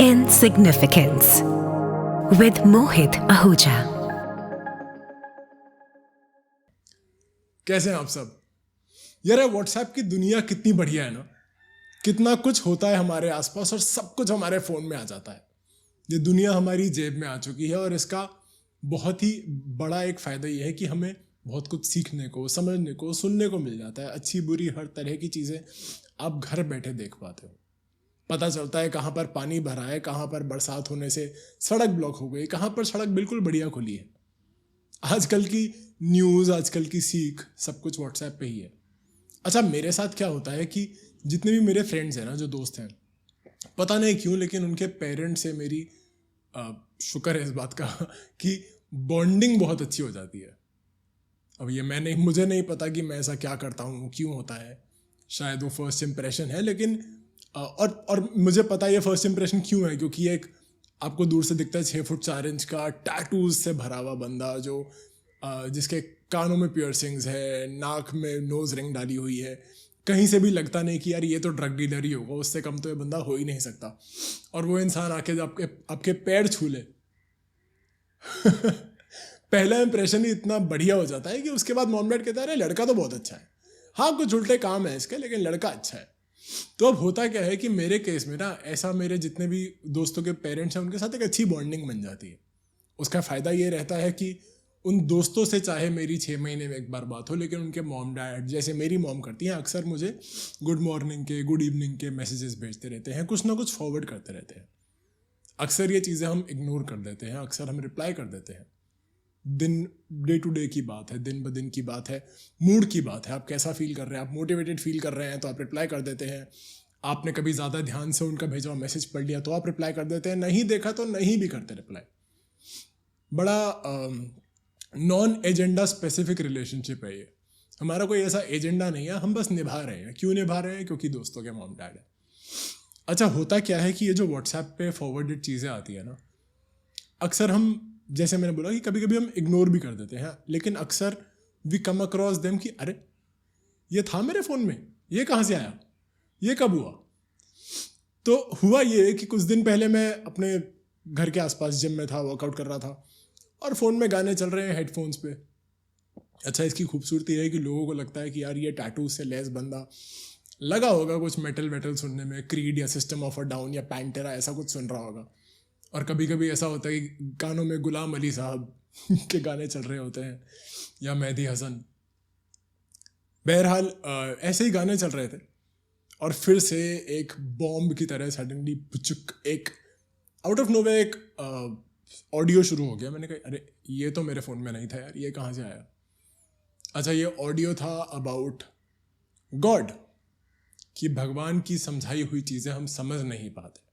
Insignificance with Mohit Ahuja. कैसे हैं आप सब? यार व्हाट्सएप की दुनिया कितनी बढ़िया है ना। कितना कुछ होता है हमारे आसपास और सब कुछ हमारे फ़ोन में आ जाता है। ये दुनिया हमारी जेब में आ चुकी है और इसका बहुत ही बड़ा एक फ़ायदा ये है कि हमें बहुत कुछ सीखने को, समझने को, सुनने को मिल जाता है। अच्छी बुरी हर तरह की चीज़ें आप घर बैठे देख पाते हो। पता चलता है कहाँ पर पानी भरा है, कहाँ पर बरसात होने से सड़क ब्लॉक हो गई, कहाँ पर सड़क बिल्कुल बढ़िया खुली है। आजकल की न्यूज़, आजकल की सीख सब कुछ व्हाट्सएप पे ही है। अच्छा, मेरे साथ क्या होता है कि जितने भी मेरे फ्रेंड्स हैं ना, जो दोस्त हैं, पता नहीं क्यों लेकिन उनके पेरेंट्स से मेरी शुक्र है इस बात का कि बॉन्डिंग बहुत अच्छी हो जाती है। अब ये मुझे नहीं पता कि मैं ऐसा क्या करता हूँ, क्यों होता है। शायद वो फर्स्ट इम्प्रेशन है, लेकिन और मुझे पता है ये फर्स्ट इम्प्रेशन क्यों है, क्योंकि एक आपको दूर से दिखता है 6 फुट 4 इंच का टैटूज से भरा हुआ बंदा जो जिसके कानों में पियर्सिंग्स है, नाक में नोज रिंग डाली हुई है। कहीं से भी लगता नहीं कि यार ये तो ड्रग डीलर ही होगा, उससे कम तो ये बंदा हो ही नहीं सकता। और वो इंसान आके जब आपके पैर छू ले पहला इंप्रेशन ही इतना बढ़िया हो जाता है कि उसके बाद मॉम डैड कहता है अरे लड़का तो बहुत अच्छा है। हाँ, कुछ उल्टे काम है इसके, लेकिन लड़का अच्छा है। तो अब होता क्या है कि मेरे केस में ना ऐसा, मेरे जितने भी दोस्तों के पेरेंट्स हैं उनके साथ एक अच्छी बॉन्डिंग बन जाती है। उसका फ़ायदा ये रहता है कि उन दोस्तों से चाहे मेरी 6 महीने में एक बार बात हो, लेकिन उनके मॉम डैड, जैसे मेरी मॉम करती हैं, अक्सर मुझे गुड मॉर्निंग के, गुड इवनिंग के मैसेजेस भेजते रहते हैं, कुछ ना कुछ फॉरवर्ड करते रहते हैं। अक्सर ये चीज़ें हम इग्नोर कर देते हैं, अक्सर हम रिप्लाई कर देते हैं। डे टू डे की बात है, दिन ब दिन की बात है, मूड की बात है। आप कैसा फील कर रहे हैं, आप मोटिवेटेड फील कर रहे हैं तो आप रिप्लाई कर देते हैं। आपने कभी ज़्यादा ध्यान से उनका भेजा हुआ मैसेज पढ़ लिया तो आप रिप्लाई कर देते हैं, नहीं देखा तो नहीं भी करते रिप्लाई। बड़ा नॉन एजेंडा स्पेसिफिक रिलेशनशिप है ये। हमारा कोई ऐसा एजेंडा नहीं है, हम बस निभा रहे हैं। क्यों निभा रहे हैं? क्योंकि दोस्तों के मॉम डैड है। अच्छा, होता क्या है कि ये जो व्हाट्सएप पे फॉरवर्डेड चीज़ें आती है ना, अक्सर हम, जैसे मैंने बोला कि कभी कभी हम इग्नोर भी कर देते हैं, लेकिन अक्सर वी कम अक्रॉस देम कि अरे ये था मेरे फ़ोन में, ये कहाँ से आया, ये कब हुआ। तो हुआ ये कि कुछ दिन पहले मैं अपने घर के आसपास जिम में था, वर्कआउट कर रहा था और फ़ोन में गाने चल रहे हैं हेडफोन्स पे। अच्छा, इसकी खूबसूरती है कि लोगों को लगता है कि यार ये टैटू से लेस बंदा लगा होगा कुछ मेटल वेटल सुनने में, क्रीड या सिस्टम ऑफ अ डाउन या पैंटेरा ऐसा कुछ सुन रहा होगा। और कभी कभी ऐसा होता है कि गानों में गुलाम अली साहब के गाने चल रहे होते हैं या मेहदी हसन। बहरहाल ऐसे ही गाने चल रहे थे और फिर से एक बॉम्ब की तरह सडनली पुचुक एक आउट ऑफ नोवे एक ऑडियो शुरू हो गया। मैंने कहा अरे ये तो मेरे फ़ोन में नहीं था यार, ये कहाँ से आया। अच्छा, ये ऑडियो था अबाउट गॉड, कि भगवान की समझाई हुई चीज़ें हम समझ नहीं पाते।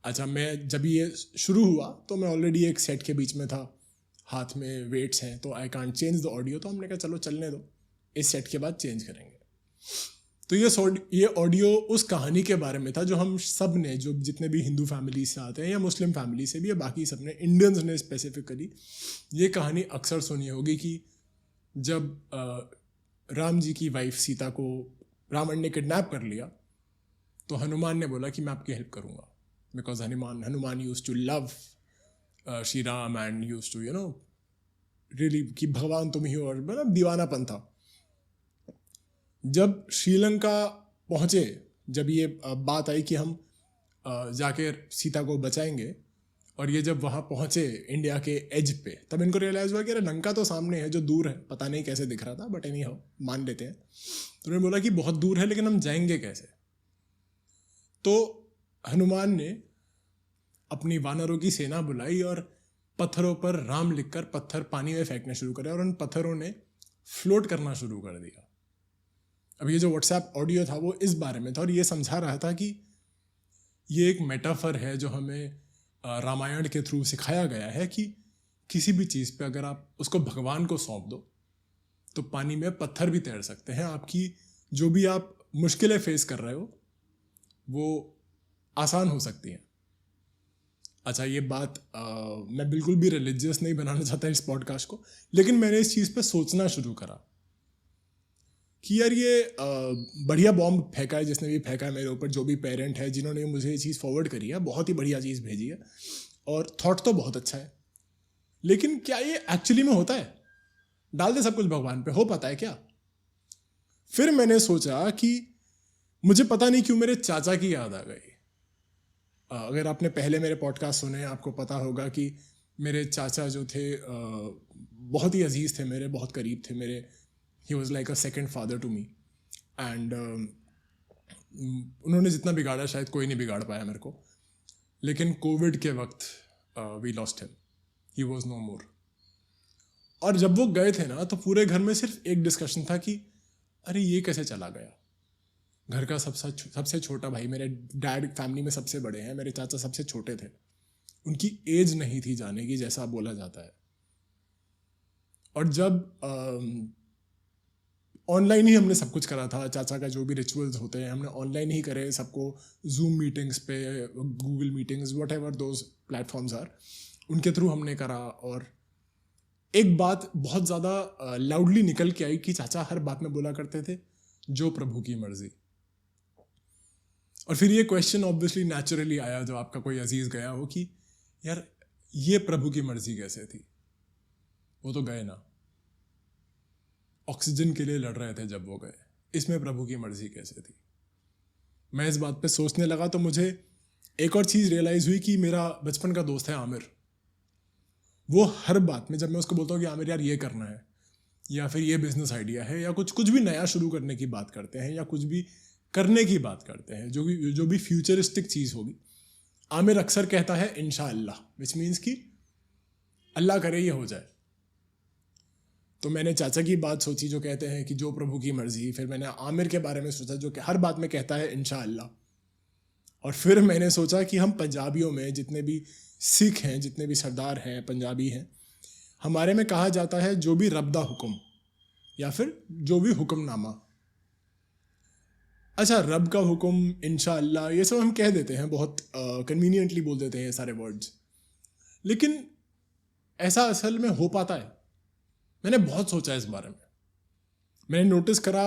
अच्छा, मैं जब ये शुरू हुआ तो मैं ऑलरेडी एक सेट के बीच में था, हाथ में वेट्स हैं तो I can't change the audio. तो हमने कहा चलो चलने दो, इस सेट के बाद चेंज करेंगे। तो ये ऑडियो उस कहानी के बारे में था जो हम सब ने, जो जितने भी हिंदू फैमिली से आते हैं या मुस्लिम फैमिली से भी, या बाकी सब ने, इंडियंस ने स्पेसिफिकली ये कहानी अक्सर सुनी होगी कि जब राम जी की वाइफ सीता को रावण ने किडनैप कर लिया तो हनुमान ने बोला कि मैं आपकी हेल्प करूँगा, because Hanuman used to love Shri Ram and used to really कि भगवान तुम ही हो, और मतलब दीवानापन था। जब श्रीलंका पहुँचे, जब ये बात आई कि हम जाके सीता को बचाएंगे, और ये जब वहाँ पहुँचे इंडिया के एज पे, तब इनको रियलाइज़ हुआ कि अरे लंका तो सामने है, जो दूर है पता नहीं कैसे दिख रहा था, बट एनी हाउ मान लेते हैं। तो उन्होंने बोला कि बहुत दूर है लेकिन हम जाएंगे कैसे। तो हनुमान ने अपनी वानरों की सेना बुलाई और पत्थरों पर राम लिखकर पत्थर पानी में फेंकने शुरू करे और उन पत्थरों ने फ्लोट करना शुरू कर दिया। अब ये जो व्हाट्सएप ऑडियो था वो इस बारे में था और ये समझा रहा था कि ये एक मेटाफर है जो हमें रामायण के थ्रू सिखाया गया है कि किसी भी चीज़ पे अगर आप उसको भगवान को सौंप दो तो पानी में पत्थर भी तैर सकते हैं। आपकी जो भी आप मुश्किलें फेस कर रहे हो वो आसान हो सकती हैं। अच्छा, ये बात मैं बिल्कुल भी रिलीजियस नहीं बनाना चाहता इस पॉडकास्ट को, लेकिन मैंने इस चीज़ पे सोचना शुरू करा। कि यार ये बढ़िया बॉम्ब फेंका है जिसने भी फेंका है मेरे ऊपर, जो भी पेरेंट है जिन्होंने मुझे ये चीज़ फॉरवर्ड करी है, बहुत ही बढ़िया चीज़ भेजी है और थॉट तो बहुत अच्छा है, लेकिन क्या ये एक्चुअली में होता है? डाल दे सब कुछ भगवान पे, हो पाता है क्या? फिर मैंने सोचा कि मुझे पता नहीं क्यों मेरे चाचा की याद आ गई। अगर आपने पहले मेरे पॉडकास्ट सुने आपको पता होगा कि मेरे चाचा जो थे बहुत ही अजीज़ थे मेरे, बहुत करीब थे मेरे। He was like a second father to me. And उन्होंने जितना बिगाड़ा शायद कोई नहीं बिगाड़ पाया मेरे को, लेकिन कोविड के वक्त we lost him, he was no more. और जब वो गए थे ना तो पूरे घर में सिर्फ एक डिस्कशन था कि अरे ये कैसे चला गया। घर का सबसे छोटा भाई, मेरे डैड फैमिली में सबसे बड़े हैं, मेरे चाचा सबसे छोटे थे, उनकी एज नहीं थी जाने की जैसा बोला जाता है। और जब ऑनलाइन ही हमने सब कुछ करा था, चाचा का जो भी रिचुअल्स होते हैं हमने ऑनलाइन ही करे सबको, जूम मीटिंग्स पे, Google meetings, whatever those platforms are, उनके थ्रू हमने करा। और एक बात बहुत ज़्यादा लाउडली निकल के आई कि चाचा हर बात में बोला करते थे जो प्रभु की मर्जी। और फिर ये क्वेश्चन ऑब्वियसली नेचुरली आया जब आपका कोई अजीज गया हो कि यार ये प्रभु की मर्जी कैसे थी? वो तो गए ना, ऑक्सीजन के लिए लड़ रहे थे जब वो गए, इसमें प्रभु की मर्जी कैसे थी? मैं इस बात पे सोचने लगा तो मुझे एक और चीज़ रियलाइज़ हुई कि मेरा बचपन का दोस्त है आमिर। वो हर बात में जब मैं उसको बोलता हूँ कि आमिर यार ये करना है, या फिर ये बिजनेस आइडिया है, या कुछ भी नया शुरू करने की बात करते हैं, या कुछ भी करने की बात करते हैं, जो भी फ्यूचरिस्टिक चीज़ होगी, आमिर अक्सर कहता है इंशाअल्लाह, विच मीन्स कि अल्लाह करे ये हो जाए। तो मैंने चाचा की बात सोची जो कहते हैं कि जो प्रभु की मर्जी, फिर मैंने आमिर के बारे में सोचा जो कि हर बात में कहता है इंशाअल्लाह। और फिर मैंने सोचा कि हम पंजाबियों में जितने भी सिख हैं, जितने भी सरदार हैं, पंजाबी हैं, हमारे में कहा जाता है जो भी रब दा हुक्म, या फिर जो भी हुक्मनामा। अच्छा, रब का हुक्म, इंशाअल्लाह, ये सब हम कह देते हैं, बहुत कन्वीनियंटली बोल देते हैं ये सारे वर्ड्स, लेकिन ऐसा असल में हो पाता है? मैंने बहुत सोचा इस बारे में। मैंने नोटिस करा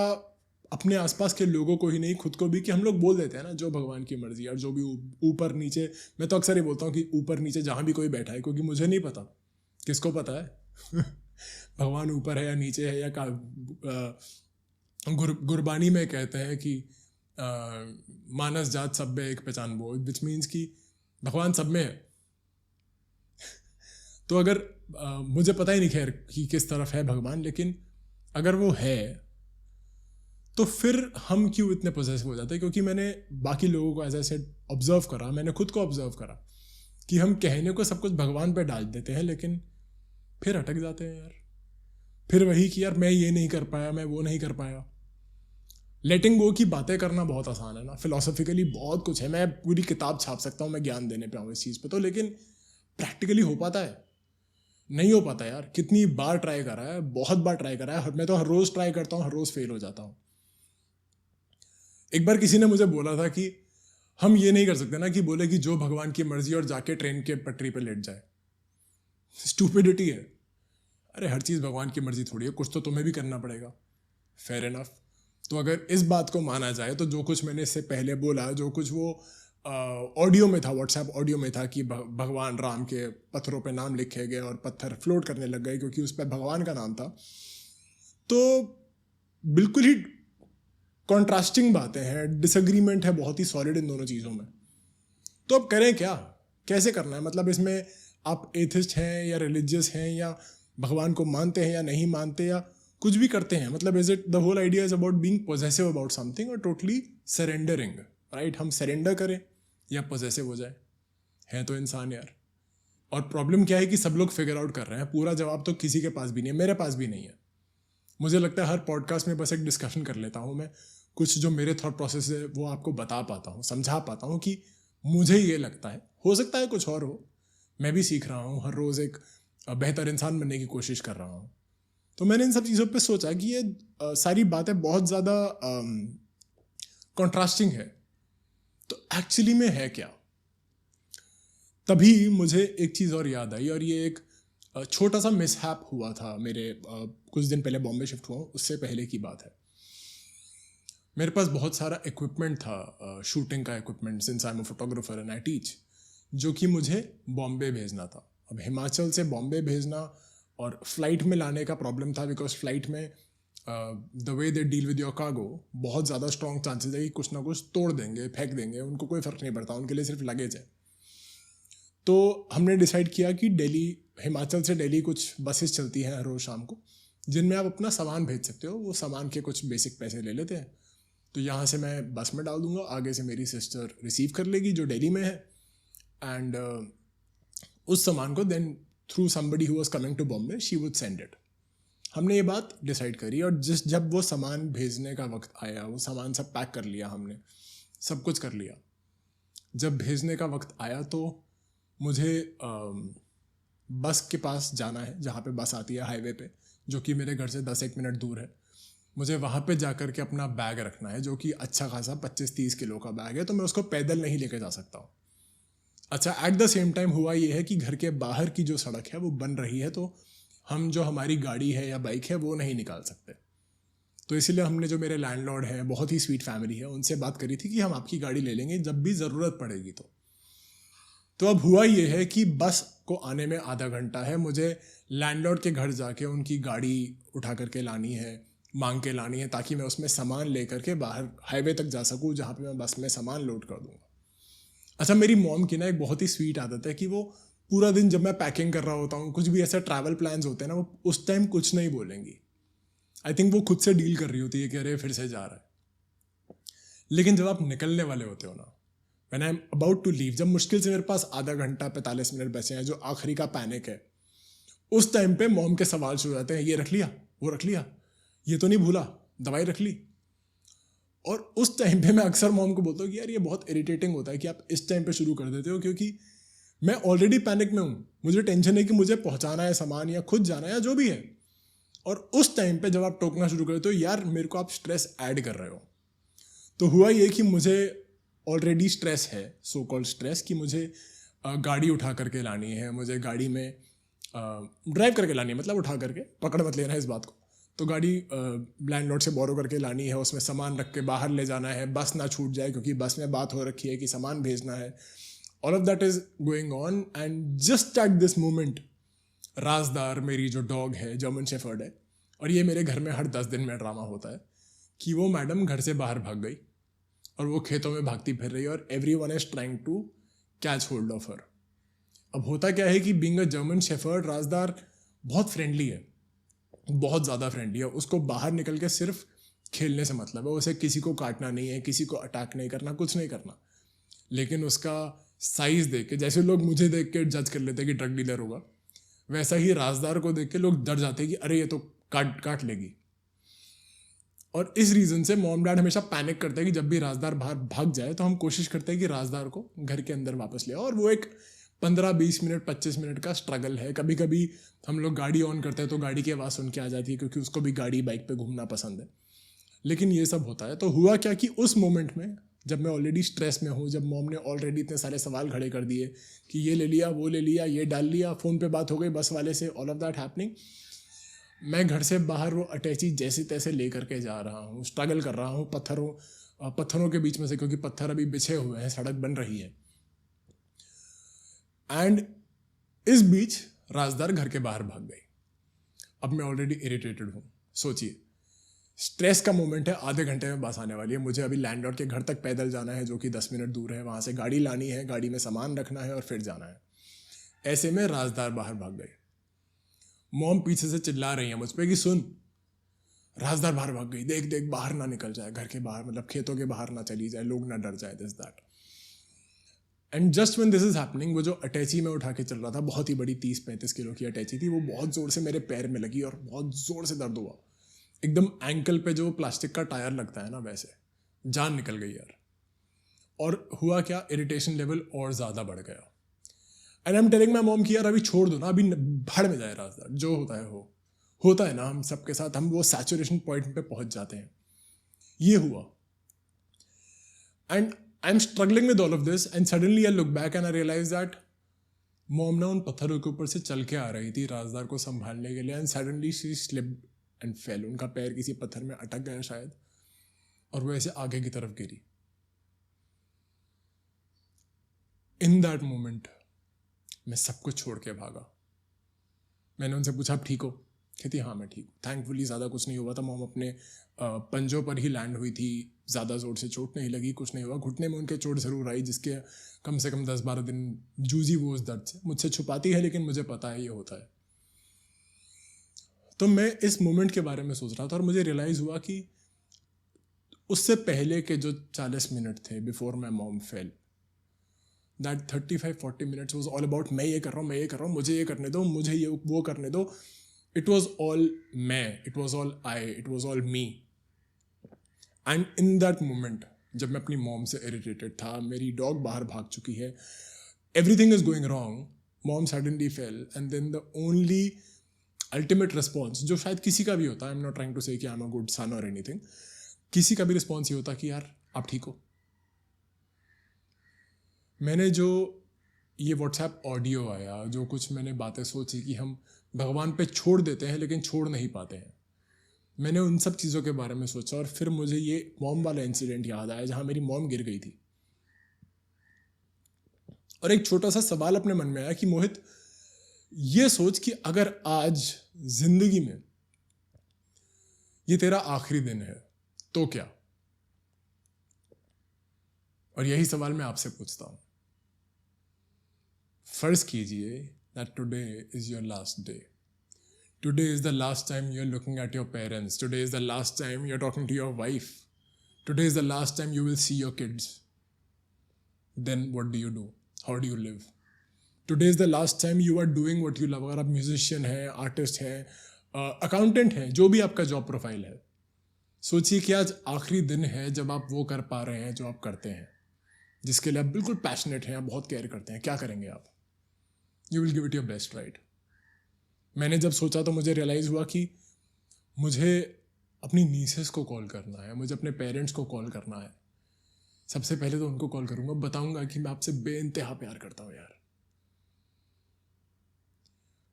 अपने आसपास के लोगों को ही नहीं, खुद को भी, कि हम लोग बोल देते हैं ना जो भगवान की मर्जी, और जो भी ऊपर नीचे, मैं तो अक्सर ही बोलता हूँ कि ऊपर नीचे जहाँ भी कोई बैठा है, क्योंकि मुझे नहीं पता, किसको पता है भगवान ऊपर है या नीचे है, या गुरबानी में कहते हैं कि मानस जात सब में एक पहचान वो, विच मीन्स कि भगवान सब में है। तो अगर मुझे पता ही नहीं खैर कि किस तरफ है भगवान, लेकिन अगर वो है तो फिर हम क्यों इतने पोजेसिव हो जाते हैं? क्योंकि मैंने बाकी लोगों को एज आई सेड ऑब्जर्व करा, मैंने खुद को ऑब्जर्व करा कि हम कहने को सब कुछ भगवान पे डाल देते हैं, लेकिन फिर अटक जाते हैं यार। फिर वही कि यार मैं ये नहीं कर पाया, मैं वो नहीं कर पाया। लेटिंग गो की बातें करना बहुत आसान है ना, फिलोसॉफिकली बहुत कुछ है, मैं पूरी किताब छाप सकता हूँ, मैं ज्ञान देने पे आऊँ इस चीज़ पे तो, लेकिन प्रैक्टिकली हो पाता है? नहीं हो पाता यार। कितनी बार ट्राई करा है, बहुत बार ट्राई करा है, मैं तो हर रोज़ ट्राई करता हूँ, हर रोज़ फेल हो जाता हूँ। एक बार किसी ने मुझे बोला था कि हम ये नहीं कर सकते ना कि बोले कि जो भगवान की मर्जी और जाके ट्रेन के पटरी पे लेट जाए। स्टूपिडिटी है। अरे हर चीज़ भगवान की मर्जी थोड़ी है, कुछ तो तुम्हें भी करना पड़ेगा। Fair enough. तो अगर इस बात को माना जाए तो जो कुछ मैंने इससे पहले बोला, जो कुछ वो ऑडियो में था, व्हाट्सएप ऑडियो में था कि भगवान राम के पत्थरों पे नाम लिखे गए और पत्थर फ्लोट करने लग गए क्योंकि उस पर भगवान का नाम था, तो बिल्कुल ही कॉन्ट्रास्टिंग बातें हैं, डिसएग्रीमेंट है बहुत ही सॉलिड इन दोनों चीज़ों में। तो अब करें क्या, कैसे करना है? मतलब इसमें आप एथिस्ट हैं या रिलीजियस हैं, या भगवान को मानते हैं या नहीं मानते, या कुछ भी करते हैं, मतलब is it the whole idea is about being possessive about something और टोटली सरेंडरिंग, राइट? हम सरेंडर करें या पोजेसिव हो जाए, है तो इंसान यार। और प्रॉब्लम क्या है कि सब लोग फिगर आउट कर रहे हैं, पूरा जवाब तो किसी के पास भी नहीं है, मेरे पास भी नहीं है। मुझे लगता है हर पॉडकास्ट में बस एक डिस्कशन कर लेता हूँ मैं, कुछ जो मेरे थॉट प्रोसेस है वो आपको बता पाता हूँ, समझा पाता हूँ कि मुझे ये लगता है, हो सकता है कुछ और हो, मैं भी सीख रहा हूँ, हर रोज़ एक बेहतर इंसान बनने की कोशिश कर रहा हूँ। तो मैंने इन सब चीज़ों पे सोचा कि ये सारी बातें बहुत ज़्यादा कॉन्ट्रास्टिंग है, तो एक्चुअली में है क्या? तभी मुझे एक चीज़ और याद आई, और ये एक छोटा सा मिसहैप हुआ था मेरे, कुछ दिन पहले बॉम्बे शिफ्ट हुआ हूँ, उससे पहले की बात है। मेरे पास बहुत सारा इक्विपमेंट था, शूटिंग का equipment, since I am a photographer and I teach, जो कि मुझे बॉम्बे भेजना था। अब हिमाचल से बॉम्बे भेजना और फ्लाइट में लाने का प्रॉब्लम था, बिकॉज फ्लाइट में the way they deal with your cargo, बहुत ज़्यादा स्ट्रॉन्ग चांसेस है कि कुछ ना कुछ तोड़ देंगे, फेंक देंगे, उनको कोई फ़र्क नहीं पड़ता, उनके लिए सिर्फ लगेज है। तो हमने डिसाइड किया कि दिल्ली, हिमाचल से दिल्ली कुछ बसेस चलती हैं हर रोज़ शाम को, जिनमें आप अपना सामान भेज सकते हो, वो सामान के कुछ बेसिक पैसे ले लेते हैं। तो यहाँ से मैं बस में डाल दूंगा, आगे से मेरी सिस्टर रिसीव कर लेगी जो दिल्ली में है, एंड उस सामान को then through somebody who was coming to Bombay she would send it. हमने ये बात डिसाइड करी, और जब वो सामान भेजने का वक्त आया, वो सामान सब पैक कर लिया हमने, सब कुछ कर लिया। जब भेजने का वक्त आया तो मुझे बस के पास जाना है, जहाँ पे बस आती है हाईवे पे, जो कि मेरे घर से 10-1 मिनट दूर है। मुझे वहाँ पे जाकर के अपना बैग रखना है, जो कि अच्छा खासा 25-30 किलो का बैग है, तो मैं उसको पैदल नहीं लेके जा सकता हूँ। अच्छा, एट द सेम टाइम हुआ ये है कि घर के बाहर की जो सड़क है वो बन रही है, तो हम जो हमारी गाड़ी है या बाइक है वो नहीं निकाल सकते। तो इसीलिए हमने, जो मेरे लैंडलॉर्ड हैं, बहुत ही स्वीट फैमिली है, उनसे बात करी थी कि हम आपकी गाड़ी ले लेंगे जब भी ज़रूरत पड़ेगी। तो अब हुआ ये है कि बस को आने में आधा घंटा है, मुझे लैंडलॉर्ड के घर जाके उनकी गाड़ी उठा करके लानी है, मांग के लानी है, ताकि मैं उसमें सामान ले करके बाहर हाईवे तक जा सकूँ, जहाँ पे मैं बस में सामान लोड कर दूँगा। अच्छा, मेरी मॉम की ना एक बहुत ही स्वीट आदत है कि वो पूरा दिन, जब मैं पैकिंग कर रहा होता हूँ, कुछ भी ऐसे ट्रैवल प्लान्स होते हैं ना, वो उस टाइम कुछ नहीं बोलेंगी। आई थिंक वो खुद से डील कर रही होती है कि अरे फिर से जा रहा है। लेकिन जब आप निकलने वाले होते हो ना, when I am about to leave, जब मुश्किल से मेरे पास आधा घंटा 45 मिनट बचे हैं, जो आखिरी का पैनिक है, उस टाइम पे मॉम के सवाल शुरू हो जाते हैं, ये रख लिया, वो रख लिया, ये तो नहीं भूला, दवाई रख ली। और उस टाइम पे मैं अक्सर मॉम को बोलता हूँ कि यार ये बहुत इरिटेटिंग होता है कि आप इस टाइम पे शुरू कर देते हो, क्योंकि मैं ऑलरेडी पैनिक में हूँ, मुझे टेंशन है कि मुझे पहुँचाना है सामान या खुद जाना है या जो भी है। और उस टाइम पे जब आप टोकना शुरू कर देते हो, यार मेरे को आप स्ट्रेस ऐड कर रहे हो। तो हुआ ये कि मुझे ऑलरेडी स्ट्रेस है, सो कॉल्ड स्ट्रेस, कि मुझे गाड़ी उठा करके लानी है, मुझे गाड़ी में ड्राइव करके लानी है, मतलब उठा करके, पकड़ मत लेना इस बात को। तो गाड़ी लैंडलॉर्ड से बोरो करके लानी है, उसमें सामान रख के बाहर ले जाना है, बस ना छूट जाए, क्योंकि बस में बात हो रखी है कि सामान भेजना है। All of that is going on, and just at this moment Rajdar, मेरी जो डॉग है, जर्मन शेफर्ड है, और ये मेरे घर में हर 10 दिन में ड्रामा होता है कि वो मैडम घर से बाहर भाग गई और वो खेतों में भागती फिर रही है, और everyone is trying to catch hold of her. अब होता क्या है कि being a German shepherd, Rajdar बहुत फ्रेंडली है, बहुत ज़्यादा फ्रेंडली है। उसको बाहर निकल के सिर्फ खेलने से मतलब है, उसे किसी को काटना नहीं है, किसी को अटैक नहीं करना, कुछ नहीं करना। लेकिन उसका साइज देख के, जैसे लोग मुझे देख के जज कर लेते हैं कि ड्रग डीलर होगा, वैसा ही राजदार को देख के लोग डर जाते हैं कि अरे ये तो काट लेगी। और इस रीज़न से मॉम डैड हमेशा पैनिक करते हैं कि जब भी राजदार बाहर भाग जाए तो हम कोशिश करते हैं कि राजदार को घर के अंदर वापस ले आओ। और वो एक 15-20 मिनट 25 मिनट का स्ट्रगल है। कभी कभी हम लोग गाड़ी ऑन करते हैं तो गाड़ी की आवाज़ सुन के आ जाती है, क्योंकि उसको भी गाड़ी बाइक पे घूमना पसंद है। लेकिन ये सब होता है। तो हुआ क्या कि उस मोमेंट में जब मैं ऑलरेडी स्ट्रेस में हूँ, जब मॉम ने ऑलरेडी इतने सारे सवाल खड़े कर दिए कि ये ले लिया, वो ले लिया, ये डाल लिया, फ़ोन पे बात हो गई बस वाले से, ऑल ऑफ दैट हैपनिंग, मैं घर से बाहर वो अटैची जैसे तैसे ले करके जा रहा हूँ, स्ट्रगल कर रहा हूँ पत्थरों के बीच में से, क्योंकि पत्थर अभी बिछे हुए हैं, सड़क बन रही है। एंड इस बीच राजदार घर के बाहर भाग गई। अब मैं ऑलरेडी इरिटेटेड हूँ। सोचिए, स्ट्रेस का मोमेंट है, आधे घंटे में बस आने वाली है, मुझे अभी लैंडलॉर्ड के घर तक पैदल जाना है, जो कि 10 मिनट दूर है, वहाँ से गाड़ी लानी है, गाड़ी में सामान रखना है और फिर जाना है। ऐसे में राजदार बाहर भाग गई। मॉम पीछे से चिल्ला रही है मुझ पर कि सुन, राजदार बाहर भाग गई, देख देख बाहर ना निकल जाए, घर के बाहर, मतलब खेतों के बाहर ना चली जाए, लोग ना डर जाए, this that. And just when this is happening, वो जो अटैची में उठा के चल रहा था, बहुत ही बड़ी 30-35 किलो की अटैची थी, वो बहुत ज़ोर से मेरे पैर में लगी और बहुत ज़ोर से दर्द हुआ। एकदम एंकल पे जो प्लास्टिक का टायर लगता है ना, वैसे जान निकल गई यार। और हुआ क्या, इरिटेशन लेवल और ज़्यादा बढ़ गया। And I am telling my mom कि यार अभी छोड़ दो ना, अभी भाड़ में जाए राजदार, जो होता है होता है ना, हम सबके साथ, हम वो सैचुरेशन पॉइंट पे पहुंच जाते हैं। ये हुआ। And I am struggling with all of this, and suddenly I look back and I realise that mom ना उन पत्थरों के ऊपर से चल के आ रही थी राजदार को संभालने के लिए, and suddenly she slipped and fail. उनका पैर किसी पत्थर में अटक गया शायद, और वो ऐसे आगे की तरफ गिरी। इन दैट मोमेंट मैं सब कुछ छोड़ के भागा। मैंने उनसे पूछा आप ठीक हो? कहती हाँ मैं ठीक हूँ। थैंकफुली ज़्यादा कुछ नहीं हुआ था। मॉम अपने पंजों पर ही लैंड हुई थी, ज़्यादा ज़ोर से चोट नहीं लगी, कुछ नहीं हुआ। घुटने में उनके चोट ज़रूर आई, जिसके कम से कम 10-12 दिन जूझी वो उस दर्द से। मुझसे छुपाती है लेकिन मुझे पता है ये होता है। तो मैं इस मोमेंट के बारे में सोच रहा था और मुझे रियलाइज़ हुआ कि उससे पहले के जो 40 मिनट थे before my mom fail, that 35-40 minutes was all about मैं ये कर रहा हूँ, मैं ये कर रहा हूँ, मुझे ये करने दो, मुझे ये वो करने दो। इट वॉज ऑल मैं, it was all I, it was all me. And in that moment जब मैं अपनी मॉम से इरिटेटेड था, मेरी डॉग बाहर भाग चुकी है, everything is going wrong, mom suddenly fell, and then the only ultimate response जो शायद किसी का भी होता है, I am not trying to say कि आई एम अ गुड सन और एनीथिंग, किसी का भी रिस्पॉन्स ये होता कि यार आप ठीक हो। मैंने जो ये व्हाट्सएप ऑडियो आया, जो कुछ मैंने बातें सोची कि हम भगवान पे छोड़ देते हैं लेकिन छोड़ नहीं पाते हैं, मैंने उन सब चीज़ों के बारे में सोचा और फिर मुझे ये मॉम वाला इंसिडेंट याद आया जहाँ मेरी मॉम गिर गई थी। और एक छोटा सा सवाल अपने मन में आया कि मोहित, ये सोच कि अगर आज जिंदगी में ये तेरा आखिरी दिन है तो क्या? और यही सवाल मैं आपसे पूछता हूं। फर्ज कीजिए that today is your last day. Today is the last time you're looking at your parents. Today is the last time you're talking to your wife. Today is the last time you will see your kids. Then what do? How do you live? Today is the last time you are doing what you love. अगर आप musician हैं, artist हैं, accountant हैं, जो भी आपका job profile है, सोचिए कि आज आखिरी दिन है जब आप वो कर पा रहे हैं जो आप करते हैं, जिसके लिए आप बिल्कुल पैशनेट हैं, आप बहुत केयर करते हैं। क्या करेंगे आप? You will give it your best, right? मैंने जब सोचा तो मुझे रियलाइज़ हुआ कि मुझे अपनी नीसेस को कॉल करना है, मुझे अपने पेरेंट्स को कॉल करना है। सबसे पहले तो उनको कॉल करूँगा, बताऊँगा कि मैं आपसे बेइंतहा प्यार करता हूँ यार।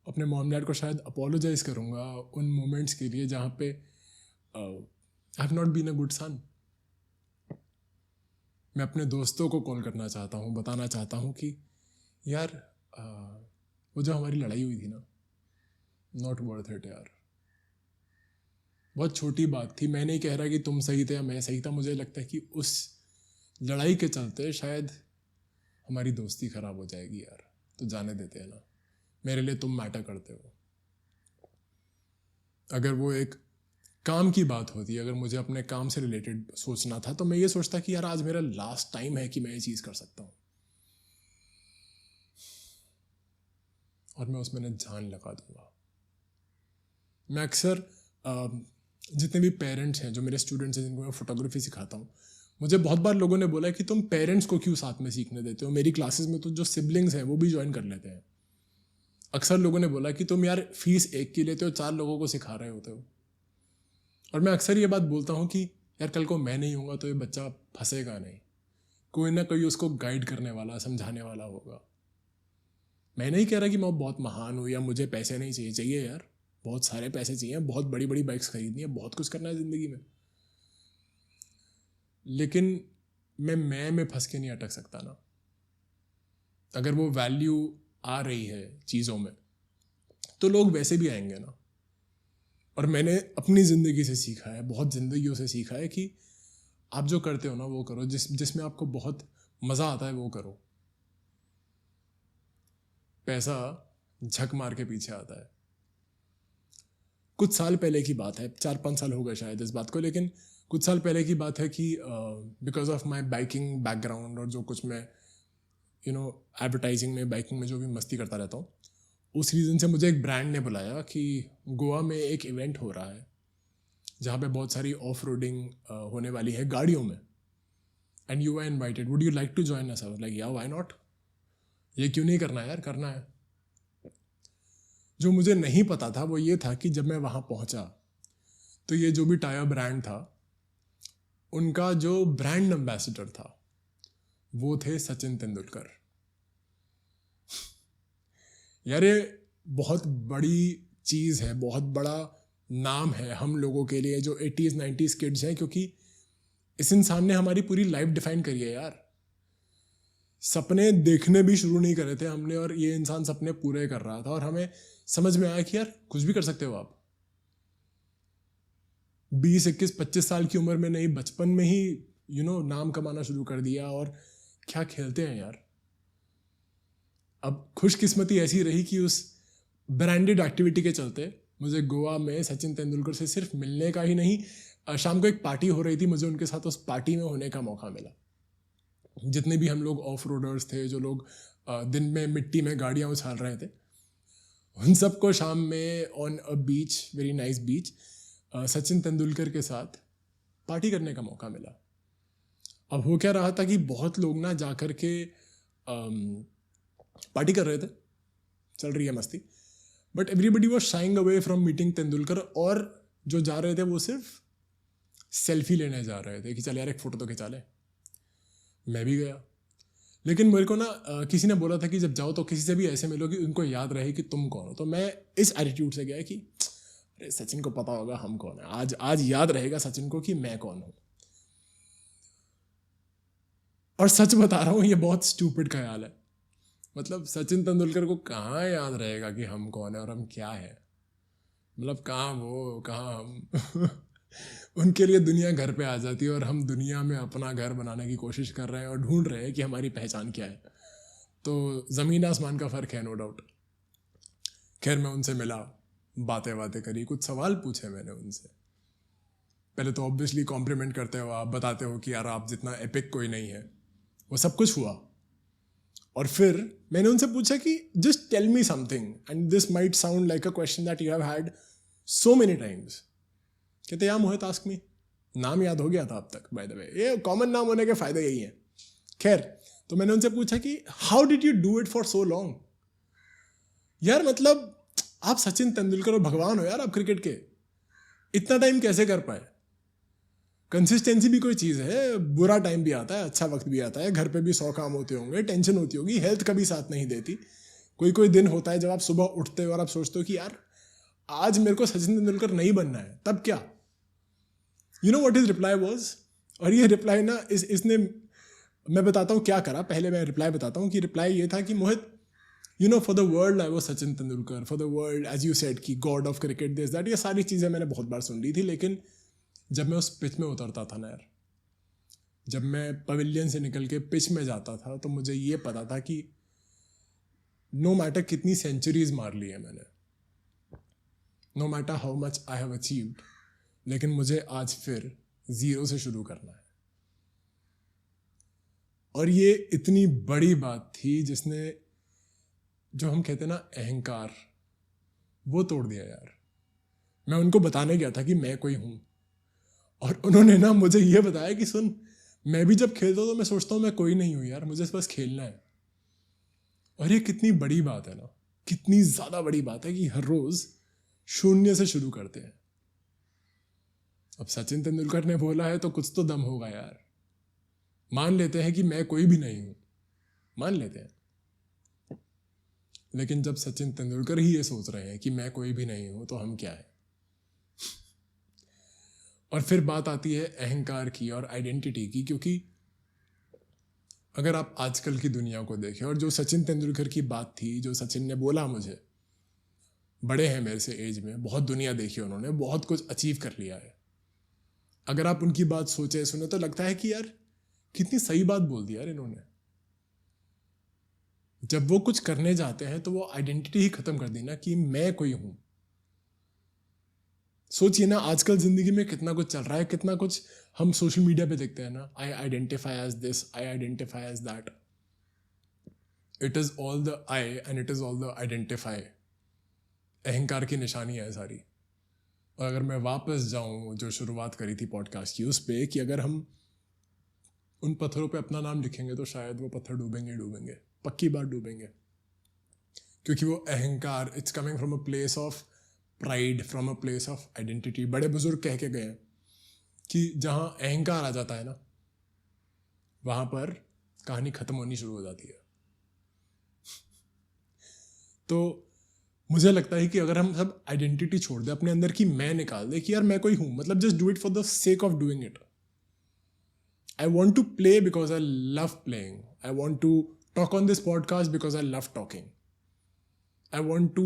अपने मॉम डैड को शायद अपोलोजाइज़ करूँगा उन मोमेंट्स के लिए जहाँ पे I have not been a good son. मैं अपने दोस्तों को कॉल करना चाहता हूँ, बताना चाहता हूँ कि यार वो जो हमारी लड़ाई हुई थी ना, नॉट वर्थ इट यार। बहुत छोटी बात थी। मैं नहीं कह रहा कि तुम सही थे या मैं सही था। मुझे लगता है कि उस लड़ाई के चलते शायद हमारी दोस्ती खराब हो जाएगी यार। तो जाने देते हैं ना, मेरे लिए तुम मैटर करते हो। अगर वो एक काम की बात होती, अगर मुझे अपने काम से रिलेटेड सोचना था, तो मैं ये सोचता कि यार आज मेरा लास्ट टाइम है कि मैं ये चीज़ कर सकता हूँ, और मैं उसमें न जान लगा दूंगा। मैं अक्सर जितने भी पेरेंट्स हैं, जो मेरे स्टूडेंट्स हैं, जिनको मैं फोटोग्राफी सिखाता हूँ, मुझे बहुत बार लोगों ने बोला कि तुम पेरेंट्स को क्यों साथ में सीखने देते हो? मेरी क्लासेस में तो जो सिबलिंग्स हैं वो भी ज्वाइन कर लेते हैं। अक्सर लोगों ने बोला कि तुम यार फीस एक की लेते हो, 4 लोगों को सिखा रहे होते हो। और मैं अक्सर ये बात बोलता हूँ कि यार कल को मैं नहीं हूँगा तो ये बच्चा फंसेगा नहीं, कोई ना कोई उसको गाइड करने वाला, समझाने वाला होगा। मैं नहीं कह रहा कि मैं बहुत महान हूँ या मुझे पैसे नहीं चाहिए। चाहिए यार, बहुत सारे पैसे चाहिए, बहुत बड़ी बड़ी बाइक्स खरीदनी है, बहुत कुछ करना है ज़िंदगी में। लेकिन मैं में फंस के नहीं अटक सकता ना। अगर वो वैल्यू आ रही है चीज़ों में तो लोग वैसे भी आएंगे ना। और मैंने अपनी ज़िंदगी से सीखा है, बहुत ज़िंदगियों से सीखा है कि आप जो करते हो ना वो करो, जिसमें आपको बहुत मज़ा आता है वो करो। पैसा झक मार के पीछे आता है। कुछ साल पहले की बात है, 4-5 साल हो गए शायद इस बात को, लेकिन कुछ साल पहले की बात है कि because of my biking background और जो कुछ मैं एडवर्टाइजिंग में, बाइकिंग में जो भी मस्ती करता रहता हूँ, उस रीज़न से मुझे एक ब्रांड ने बुलाया कि गोवा में एक इवेंट हो रहा है जहाँ पे बहुत सारी ऑफ रोडिंग होने वाली है गाड़ियों में, and you are invited, would you like to join us? Like या व्हाई नॉट, ये क्यों नहीं करना यार, करना है। जो मुझे नहीं पता था वो ये था कि जब मैं वहाँ पहुँचा तो ये जो भी टायर ब्रांड था, उनका जो ब्रांड एम्बेसडर था वो थे सचिन तेंदुलकर। यार ये बहुत बड़ी चीज़ है, बहुत बड़ा नाम है हम लोगों के लिए जो 80s 90s किड्स हैं, क्योंकि इस इंसान ने हमारी पूरी लाइफ डिफाइन करी है यार। सपने देखने भी शुरू नहीं करे थे हमने, और ये इंसान सपने पूरे कर रहा था, और हमें समझ में आया कि यार कुछ भी कर सकते हो आप। 20, 21, 25 साल की उम्र में नहीं, बचपन में ही नाम कमाना शुरू कर दिया, और क्या खेलते हैं यार। अब खुशकिस्मती ऐसी रही कि उस ब्रांडेड एक्टिविटी के चलते मुझे गोवा में सचिन तेंदुलकर से सिर्फ मिलने का ही नहीं, शाम को एक पार्टी हो रही थी, मुझे उनके साथ उस पार्टी में होने का मौका मिला। जितने भी हम लोग ऑफ रोडर्स थे, जो लोग दिन में मिट्टी में गाड़ियाँ उछाल रहे थे, उन सबको शाम में on a beach, very nice beach, Sachin Tendulkar के साथ पार्टी करने का मौका मिला। अब हो क्या रहा था कि बहुत लोग ना जा कर के पार्टी कर रहे थे, चल रही है मस्ती, but everybody was sharing away from meeting Tendulkar, और जो जा रहे थे वो सिर्फ सेल्फी लेने जा रहे थे कि चल यार एक फ़ोटो तो खिंचा ले। मैं भी गया, लेकिन मेरे को ना किसी ने बोला था कि जब जाओ तो किसी से भी ऐसे मिलो कि उनको याद रहे कि तुम कौन हो। तो मैं इस एटीट्यूड से गया कि अरे सचिन को पता होगा हम कौन है, आज याद रहेगा सचिन को कि मैं कौन हूँ। और सच बता रहा हूँ, ये बहुत स्टूपिड ख्याल है। मतलब सचिन तेंदुलकर को कहाँ याद रहेगा कि हम कौन है और हम क्या है। मतलब कहाँ वो, कहाँ हम उनके लिए दुनिया घर पे आ जाती है, और हम दुनिया में अपना घर बनाने की कोशिश कर रहे हैं और ढूंढ रहे हैं कि हमारी पहचान क्या है। तो ज़मीन आसमान का फ़र्क है, नो डाउट। खैर मैं उनसे मिला, बातें करी, कुछ सवाल पूछे मैंने उनसे। पहले तो ऑब्वियसली कॉम्प्लीमेंट करते हो आप, बताते हो कि यार आप जितना एपिक कोई नहीं है, वो सब कुछ हुआ। और फिर मैंने उनसे पूछा कि just tell me something, and this might sound like a question that you have had so many times. कहते यार मोहित आस्क मी। नाम याद हो गया था अब तक, बाय द वे, ये कॉमन नाम होने के फायदे यही हैं। खैर, तो मैंने उनसे पूछा कि how did you do it for so long. यार मतलब आप सचिन तेंदुलकर और भगवान हो यार, आप क्रिकेट के, इतना टाइम कैसे कर पाए। कंसिस्टेंसी भी कोई चीज़ है, बुरा टाइम भी आता है, अच्छा वक्त भी आता है, घर पे भी 100 काम होते होंगे, टेंशन होती होगी, हेल्थ कभी साथ नहीं देती। कोई दिन होता है जब आप सुबह उठते हो और आप सोचते हो कि यार आज मेरे को सचिन तेंदुलकर नहीं बनना है, तब क्या। You know what his reply was. और ये रिप्लाई ना इसने, मैं बताता हूँ क्या करा, पहले मैं रिप्लाई बताता हूँ कि रिप्लाई ये था कि Mohit, for the world I was Sachin Tendulkar, for the world as you said कि god of cricket this that, ये सारी चीज़ें मैंने बहुत बार सुन ली थी। लेकिन जब मैं उस पिच में उतरता था ना यार, जब मैं पवेलियन से निकल के पिच में जाता था, तो मुझे ये पता था कि नो मैटर कितनी सेंचुरीज मार ली है मैंने, no matter how much I have achieved, लेकिन मुझे आज फिर 0 से शुरू करना है। और ये इतनी बड़ी बात थी जिसने, जो हम कहते हैं ना अहंकार, वो तोड़ दिया यार। मैं उनको बताने गया था कि मैं कोई हूं, और उन्होंने ना मुझे ये बताया कि सुन, मैं भी जब खेलता हूँ तो मैं सोचता हूँ मैं कोई नहीं हूँ यार, मुझे बस खेलना है। और ये कितनी बड़ी बात है ना, कितनी ज़्यादा बड़ी बात है कि हर रोज़ 0 से शुरू करते हैं। अब सचिन तेंदुलकर ने बोला है तो कुछ तो दम होगा यार। मान लेते हैं कि मैं कोई भी नहीं हूँ, मान लेते हैं, लेकिन जब सचिन तेंदुलकर ही ये सोच रहे हैं कि मैं कोई भी नहीं हूँ, तो हम क्या है। और फिर बात आती है अहंकार की और आइडेंटिटी की, क्योंकि अगर आप आजकल की दुनिया को देखें, और जो सचिन तेंदुलकर की बात थी, जो सचिन ने बोला, मुझे बड़े हैं मेरे से एज में, बहुत दुनिया देखी उन्होंने, बहुत कुछ अचीव कर लिया है। अगर आप उनकी बात सोचे सुने तो लगता है कि यार कितनी सही बात बोल दी यार इन्होंने। जब वो कुछ करने जाते हैं तो वो आइडेंटिटी ही खत्म कर दी ना कि मैं कोई हूं। सोचिए ना, आजकल जिंदगी में कितना कुछ चल रहा है, कितना कुछ हम सोशल मीडिया पे देखते हैं ना, I identify as this, I identify as that. It is all the I and it is all the identify. अहंकार की निशानी है सारी। और अगर मैं वापस जाऊं जो शुरुआत करी थी पॉडकास्ट की, उस पे कि अगर हम उन पत्थरों पे अपना नाम लिखेंगे तो शायद वो पत्थर डूबेंगे, पक्की बात डूबेंगे, क्योंकि वो अहंकार, it's coming from a place of pride, from a place of identity. बड़े बुजुर्ग कह के गए कि जहाँ अहंकार आ जाता है ना, वहाँ पर कहानी खत्म होनी शुरू हो जाती है। तो मुझे लगता है कि अगर हम सब आइडेंटिटी छोड़ दें, अपने अंदर की मैं निकाल दें कि यार मैं कोई हूँ, मतलब just do it for the sake of doing it. I want to play because I love playing. I want to talk on this podcast because I love talking. I want to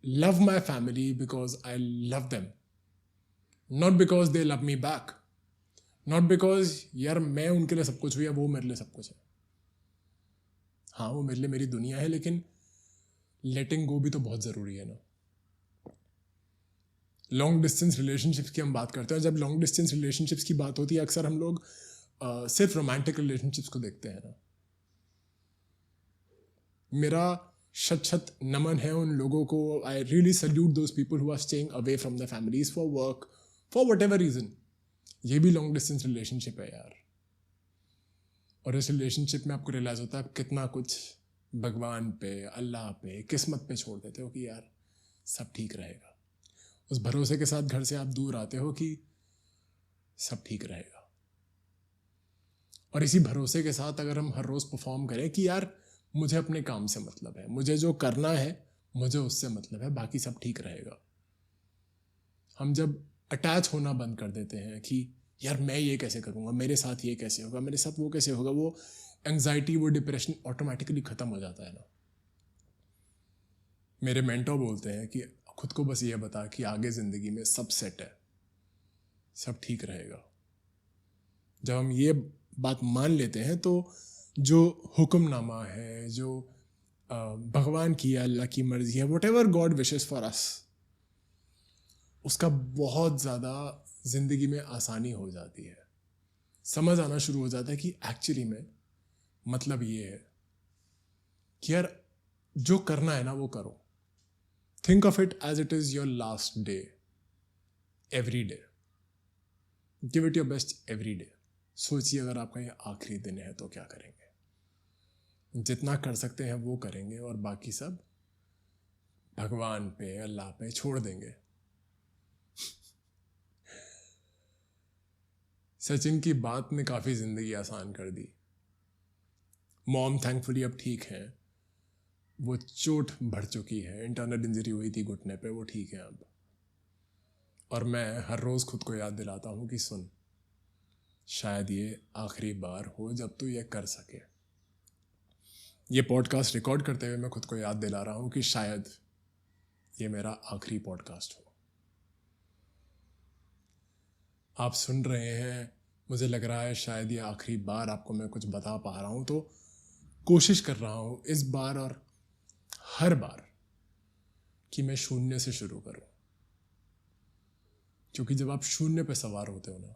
love my family because I love them. Not because they love me back. Not because यार मैं उनके लिए सब कुछ हूँ या वो मेरे लिए सब कुछ है. हाँ, वो मेरे लिए मेरी दुनिया है, लेकिन लेटिंग गो भी तो बहुत ज़रूरी है ना. लॉन्ग डिस्टेंस रिलेशनशिप्स की हम बात करते हैं. जब लॉन्ग डिस्टेंस रिलेशनशिप्स की बात होती है, अक्सर हम लोग सिर्फ रोमांटिक रिलेशनशिप्स को देखते हैं ना. मेरा शत नमन है उन लोगों को. I really salute those people who are staying away from the families for work, for whatever reason. ये भी लॉन्ग डिस्टेंस रिलेशनशिप है यार. और इस रिलेशनशिप में आपको रियलाइज़ होता है कितना कुछ भगवान पे, अल्लाह पे, किस्मत पे छोड़ देते हो कि यार सब ठीक रहेगा. उस भरोसे के साथ घर से आप दूर आते हो कि सब ठीक रहेगा. और इसी भरोसे के साथ अगर हम हर रोज़ परफॉर्म करें कि यार मुझे अपने काम से मतलब है, मुझे जो करना है मुझे उससे मतलब है, बाकी सब ठीक रहेगा. हम जब अटैच होना बंद कर देते हैं कि यार मैं ये कैसे करूँगा, मेरे साथ ये कैसे होगा, मेरे साथ वो कैसे होगा, वो एंग्जाइटी, वो डिप्रेशन ऑटोमेटिकली ख़त्म हो जाता है ना. मेरे मेंटोर बोलते हैं कि खुद को बस ये बता कि आगे ज़िंदगी में सब सेट है, सब ठीक रहेगा. जब हम ये बात मान लेते हैं तो जो हुक्मनामा है, जो भगवान की या अल्लाह की मर्जी है, what ever God wishes for us, उसका बहुत ज़्यादा ज़िंदगी में आसानी हो जाती है. समझ आना शुरू हो जाता है कि एक्चुअली में मतलब ये है कि यार जो करना है ना वो करो. Think of it as it is your last day. Every day give it your best every day. सोचिए अगर आपका ये आखिरी दिन है तो क्या करेंगे. जितना कर सकते हैं वो करेंगे और बाकी सब भगवान पे, अल्लाह पे छोड़ देंगे. सचिन की बात ने काफ़ी ज़िंदगी आसान कर दी. मॉम थैंकफुली अब ठीक है. वो चोट बढ़ चुकी है, इंटरनल इंजरी हुई थी घुटने पे, वो ठीक है अब. और मैं हर रोज़ खुद को याद दिलाता हूँ कि सुन, शायद ये आखिरी बार हो जब तू ये कर सके. ये पॉडकास्ट रिकॉर्ड करते हुए मैं खुद को याद दिला रहा हूँ कि शायद ये मेरा आखिरी पॉडकास्ट हो. आप सुन रहे हैं, मुझे लग रहा है शायद ये आखिरी बार आपको मैं कुछ बता पा रहा हूँ, तो कोशिश कर रहा हूँ इस बार और हर बार कि मैं शून्य से शुरू करूँ. क्योंकि जब आप शून्य पे सवार होते हो ना,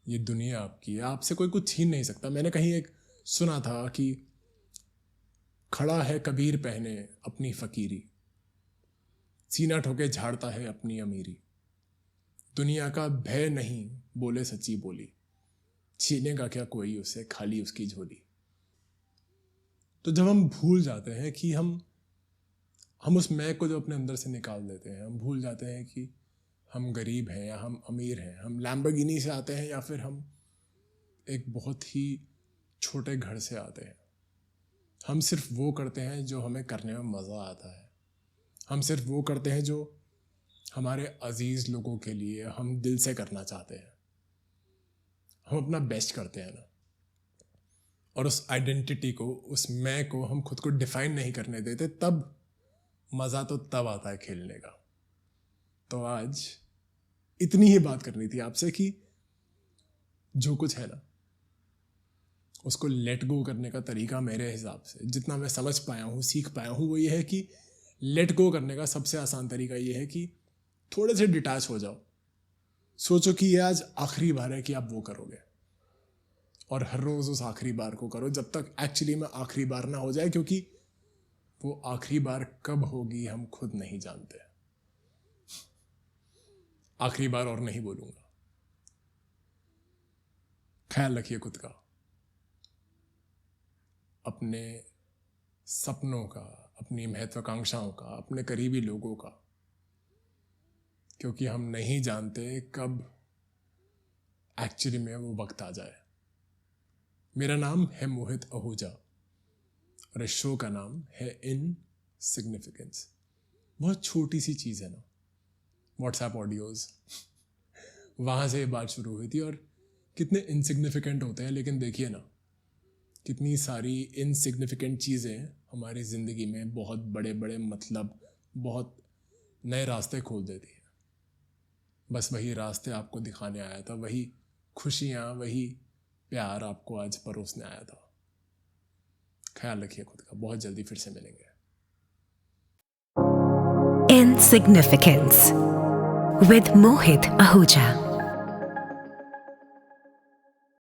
ये दुनिया आपकी है, आपसे कोई कुछ छीन नहीं सकता. मैंने कहीं एक सुना था कि खड़ा है कबीर पहने अपनी फकीरी, सीना ठोके झाड़ता है अपनी अमीरी, दुनिया का भय नहीं बोले सच्ची बोली, छीनेगा क्या कोई उसे खाली उसकी झोली. तो जब हम भूल जाते हैं कि हम उस मैं को जो अपने अंदर से निकाल देते हैं, हम भूल जाते हैं कि हम गरीब हैं या हम अमीर हैं, हम लैम्बोर्गिनी से आते हैं या फिर हम एक बहुत ही छोटे घर से आते हैं. हम सिर्फ वो करते हैं जो हमें करने में मज़ा आता है. हम सिर्फ वो करते हैं जो हमारे अजीज़ लोगों के लिए हम दिल से करना चाहते हैं. हम अपना बेस्ट करते हैं ना. और उस आइडेंटिटी को, उस मैं को हम खुद को डिफाइन नहीं करने देते, तब मज़ा तो तब आता है खेलने का. तो आज इतनी ही बात करनी थी आपसे कि जो कुछ है ना उसको लेट गो करने का तरीका मेरे हिसाब से, जितना मैं समझ पाया हूँ, सीख पाया हूँ, वो ये है कि लेट गो करने का सबसे आसान तरीका ये है कि थोड़े से डिटैच हो जाओ. सोचो कि ये आज आखिरी बार है कि आप वो करोगे, और हर रोज़ उस आखिरी बार को करो जब तक एक्चुअली में आखिरी बार ना हो जाए. क्योंकि वो आखिरी बार कब होगी हम खुद नहीं जानते. आखिरी बार और नहीं बोलूँगा. ख्याल रखिए खुद का, अपने सपनों का, अपनी महत्वाकांक्षाओं का, अपने करीबी लोगों का. क्योंकि हम नहीं जानते कब एक्चुअली में वो वक्त आ जाए. मेरा नाम है मोहित आहूजा और इस शो का नाम है इनसिग्निफिकेंस. बहुत छोटी सी चीज़ है ना, व्हाट्सएप ऑडियोज़, वहाँ से ये बात शुरू हुई थी। और कितने इनसिग्निफिकेंट होते हैं, लेकिन देखिए ना, कितनी सारी इनसिग्निफिकेंट चीज़ें हमारी ज़िंदगी में बहुत बड़े बड़े मतलब, बहुत नए रास्ते खोल देती हैं। बस वही रास्ते आपको दिखाने आया था, वही खुशियाँ, वही प्यार आपको आज परोसने आया था। ख्याल रखिए खुद का, बहुत जल्दी फिर से मिलेंगे। Insignificance with Mohit Ahuja.